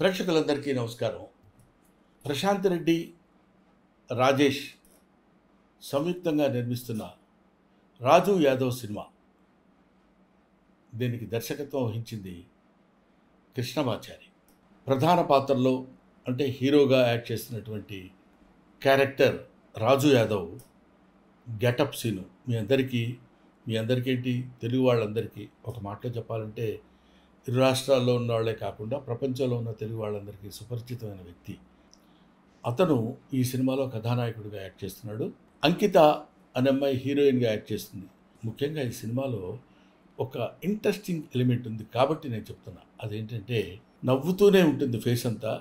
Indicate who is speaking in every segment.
Speaker 1: ప్రేక్షకులందరికీ నమస్కారం. ప్రశాంత్ రెడ్డి, రాజేష్ సంయుక్తంగా నిర్మిస్తున్న రాజు యాదవ్ సినిమా. దీనికి దర్శకత్వం వహించింది కృష్ణమాచారి. ప్రధాన పాత్రలో అంటే హీరోగా యాక్ట్ చేస్తున్నటువంటి క్యారెక్టర్ రాజు యాదవ్ గెటప్ సీను మీ అందరికీ ఏంటి తెలుగు వాళ్ళందరికీ ఒక మాటలో చెప్పాలంటే ఇరు రాష్ట్రాల్లో ఉన్న వాళ్ళే కాకుండా ప్రపంచంలో ఉన్న తెలుగు వాళ్ళందరికీ సుపరిచితమైన వ్యక్తి. అతను ఈ సినిమాలో కథానాయకుడిగా యాక్ట్ చేస్తున్నాడు. అంకిత అనే అమ్మాయి హీరోయిన్గా యాక్ట్ చేస్తుంది. ముఖ్యంగా ఈ సినిమాలో ఒక ఇంట్రెస్టింగ్ ఎలిమెంట్ ఉంది కాబట్టి నేను చెప్తున్నా. అదేంటంటే నవ్వుతూనే ఉంటుంది ఫేస్ అంతా.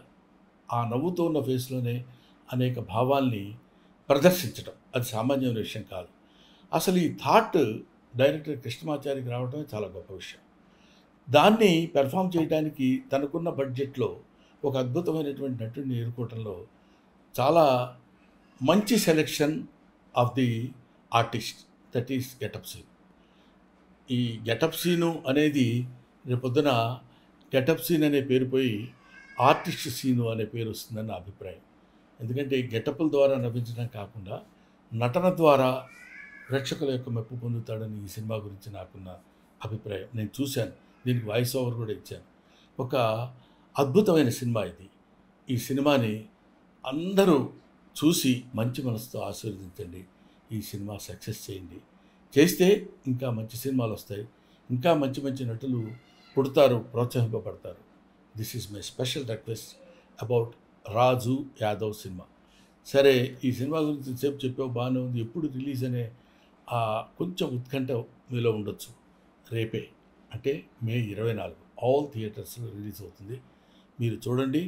Speaker 1: ఆ నవ్వుతూ ఉన్న ఫేస్లోనే అనేక భావాల్ని ప్రదర్శించడం అది సామాన్యమైన విషయం కాదు. అసలు ఈ థాట్ డైరెక్టర్ కృష్ణమాచారికి రావడమే చాలా గొప్ప విషయం. దాన్ని పెర్ఫామ్ చేయడానికి తనకున్న బడ్జెట్లో ఒక అద్భుతమైనటువంటి నటుడిని ఎన్నుకోవడంలో చాలా మంచి selection of the artist, that is getup scene. ఈ గెటప్ సీను అనేది రేపొద్దున గెటప్ సీన్ అనే పేరు పోయి ఆర్టిస్ట్ సీను అనే పేరు వస్తుందని నా అభిప్రాయం. ఎందుకంటే గెటప్ల ద్వారా నవ్వించడం కాకుండా నటన ద్వారా ప్రేక్షకుల యొక్క మెప్పు పొందుతాడని ఈ సినిమా గురించి నాకున్న అభిప్రాయం. నేను చూశాను, దీనికి వాయిస్ ఓవర్ కూడా ఇచ్చాను. ఒక అద్భుతమైన సినిమా ఇది. ఈ సినిమాని అందరూ చూసి మంచి మనసుతో ఆశీర్వదించండి. ఈ సినిమా సక్సెస్ చేయండి. చేస్తే ఇంకా మంచి సినిమాలు వస్తాయి, ఇంకా మంచి మంచి నటులు పుడతారు, ప్రోత్సహింపబడతారు. This is my special request about Raju Yadav cinema. సరే, ఈ సినిమా గురించి సేపు చెప్పావు, బాగానే ఉంది. ఎప్పుడు రిలీజ్ అనే కొంచెం ఉత్కంఠ మీలో ఉండొచ్చు. రేపే అంటే మే 24 ఆల్ థియేటర్స్లో రిలీజ్ అవుతుంది. మీరు చూడండి.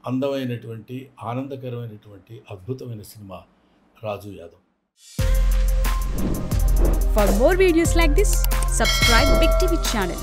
Speaker 1: అందమైనటువంటి, ఆనందకరమైనటువంటి, అద్భుతమైన cinema Raju Yadav.
Speaker 2: For more videos like this, subscribe Big TV channel.